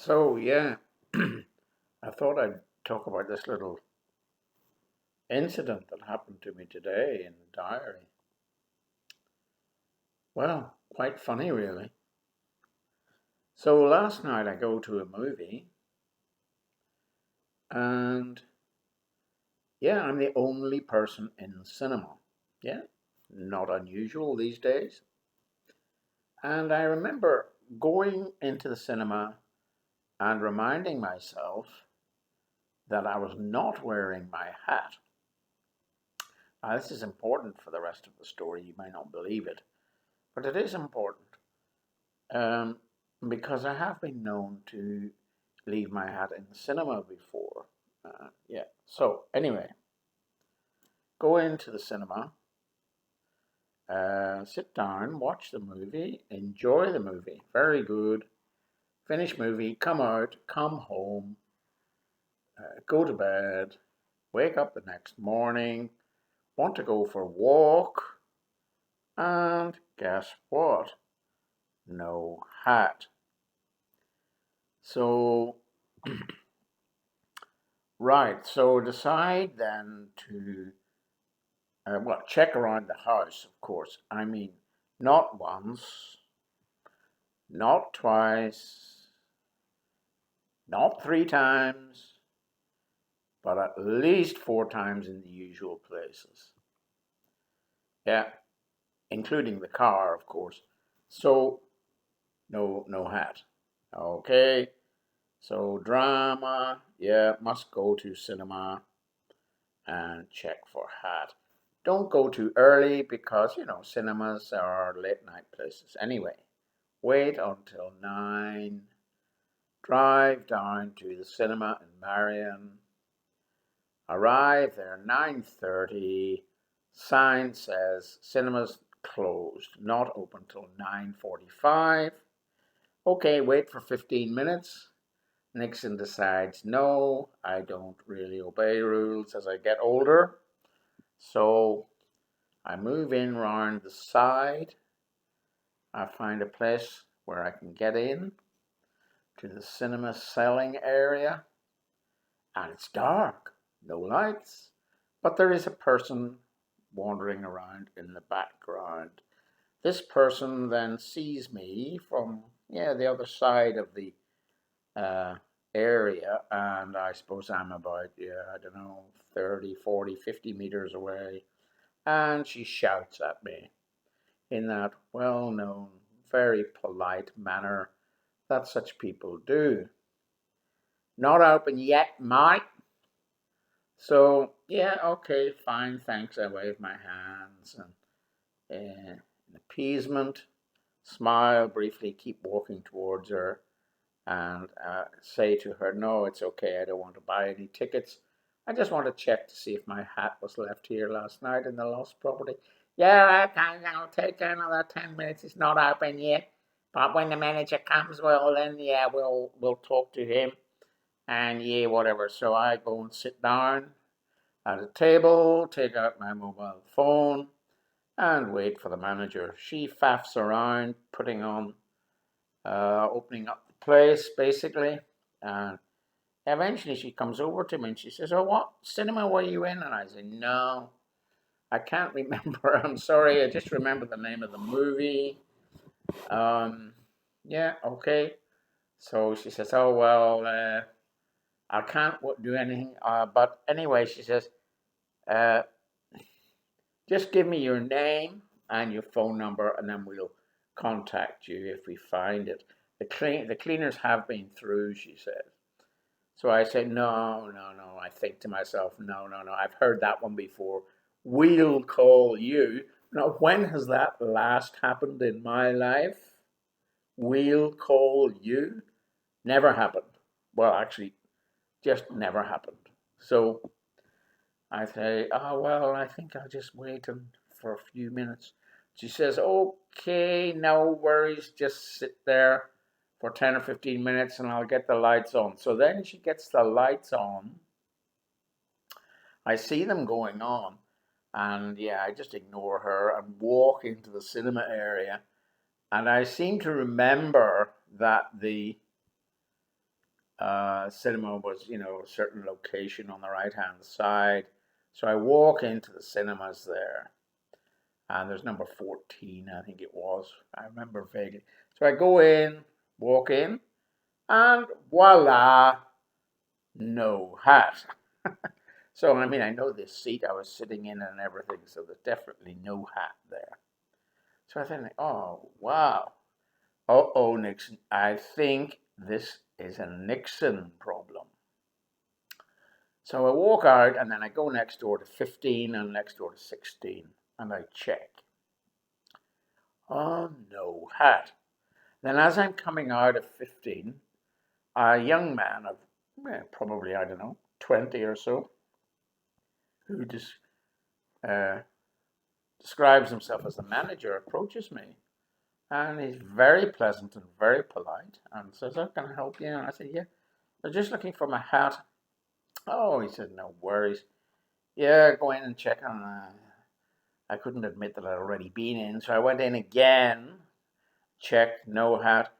So, yeah, I thought I'd talk about this little incident that happened to me today in the diary. Well, quite funny, really. So, last night I go to a movie, and yeah, I'm the only person in the cinema. Yeah, not unusual these days. And I remember going into the cinema and reminding myself that I was not wearing my hat. Now, this is important for the rest of the story. You might not believe it, but it is important um, because I have been known to leave my hat in the cinema before. Yeah. So anyway, go into the cinema, sit down, watch the movie, enjoy the movie. Very good. Finish movie, come out, come home, go to bed, wake up the next morning, want to go for a walk, and guess what? No hat. So right, so decide then to, well, check around the house, of course. I mean, not once, not twice, not three times, but at least four times in the usual places. Yeah, including the car, of course. So, no hat. Okay, so drama, yeah, must go to cinema and check for hat. Don't go too early because, cinemas are late night places. Anyway, wait until 9. Drive down to the cinema in Marion. Arrive there 9:30. Sign says cinemas closed, not open till 9:45. Okay, wait for 15 minutes. Nixon decides, no, I don't really obey rules as I get older. So I move in round the side. I find a place where I can get in to the cinema selling area, and it's dark, no lights, but there is a person wandering around in the background. This person then sees me from the other side of the uh, area, and I suppose I'm about, I don't know, 30, 40, 50 meters away, and she shouts at me in that well known, very polite manner that such people do. Not open yet, mate. So, yeah, okay, fine, thanks. I wave my hands and in appeasement, smile briefly, keep walking towards her, and say to her, no, it's okay, I don't want to buy any tickets. I just want to check to see if my hat was left here last night in the lost property. Yeah, I'll take another 10 minutes. It's not open yet. But when the manager comes, well, then, yeah, we'll talk to him. And, yeah, whatever. So I go and sit down at a table, take out my mobile phone, and wait for the manager. She faffs around, putting on, opening up the place, basically. And eventually she comes over to me and she says, oh, what cinema were you in? And I say, no, I can't remember. I'm sorry. I just remember the name of the movie. Um, yeah, okay. So she says, oh, well, I can't do anything. But anyway, she says, uh, just give me your name and your phone number, and then we'll contact you if we find it. The cleaners have been through, she said. So I say, no, no, no. I think to myself, no, no, no. I've heard that one before. We'll call you. Now, when has that last happened in my life? We'll call you. Never happened. Well, actually, just never happened. So I say, oh, well, I think I'll just wait for a few minutes. She says, okay, no worries. Just sit there for 10 or 15 minutes and I'll get the lights on. So then she gets the lights on. I see them going on. And yeah, I just ignore her and walk into the cinema area. And I seem to remember that the cinema was, a certain location on the right-hand side. So I walk into the cinemas there, and there's number 14, I think it was. I remember vaguely. So I go in, walk in, and voila, no hat. So, I mean, I know this seat I was sitting in and everything, so there's definitely no hat there. So I think, oh, wow. Uh-oh, Nixon. I think this is a Nixon problem. So I walk out and then I go next door to 15 and next door to 16 and I check. Oh, no hat. Then as I'm coming out of 15, a young man of probably, I don't know, 20 or so, who just describes himself as the manager, approaches me. And he's very pleasant and very polite and says, "Oh, can I help you?" And I said, "Yeah, they're just looking for my hat." Oh, he said, "No worries. Yeah, go in and check on. I couldn't admit that I'd already been in, so I went in again, checked, no hat.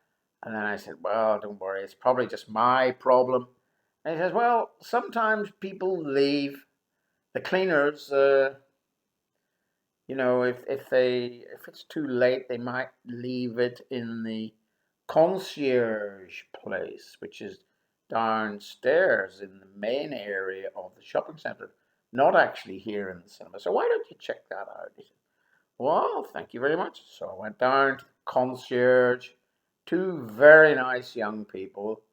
And then I said, "Well, don't worry, it's probably just my problem." And he says, "Well, sometimes people leave. The cleaners, if it's too late, they might leave it in the concierge place, which is downstairs in the main area of the shopping centre, not actually here in the cinema. So why don't you check that out?" He said, "Well, thank you very much." So I went down to the concierge, two very nice young people,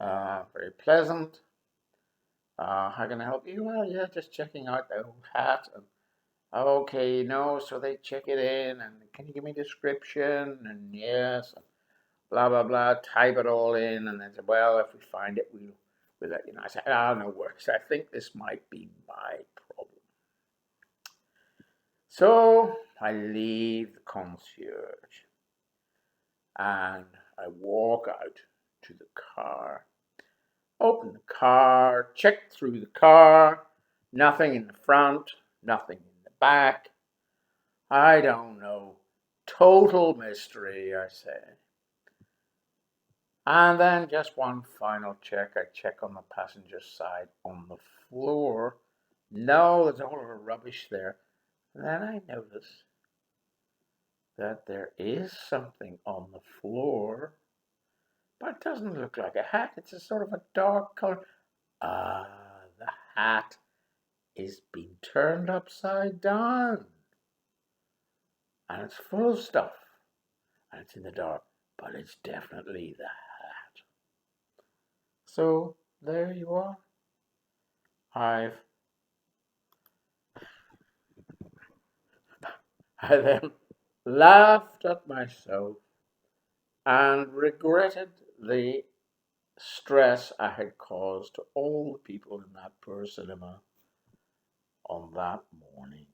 very pleasant. How can I help you? "Well, yeah, just checking out the old hat." And okay, so they check it in, and can you give me a description? And yes, and blah blah blah, type it all in, and then say, "Well, if we find it, we'll let you know." I said, "Oh, no worries. I think this might be my problem." So I leave the concierge and I walk out to the car. Open the car, check through the car, nothing in the front, nothing in the back. I don't know. Total mystery, I say. And then just one final check. I check on the passenger side on the floor. No, there's a whole lot of rubbish there. And then I notice that there is something on the floor, but it doesn't look like a hat. It's a sort of a dark color. The hat is being turned upside down. And it's full of stuff. And it's in the dark. But it's definitely the hat. So there you are. I then laughed at myself and regretted the stress I had caused to all the people in that poor cinema on that morning.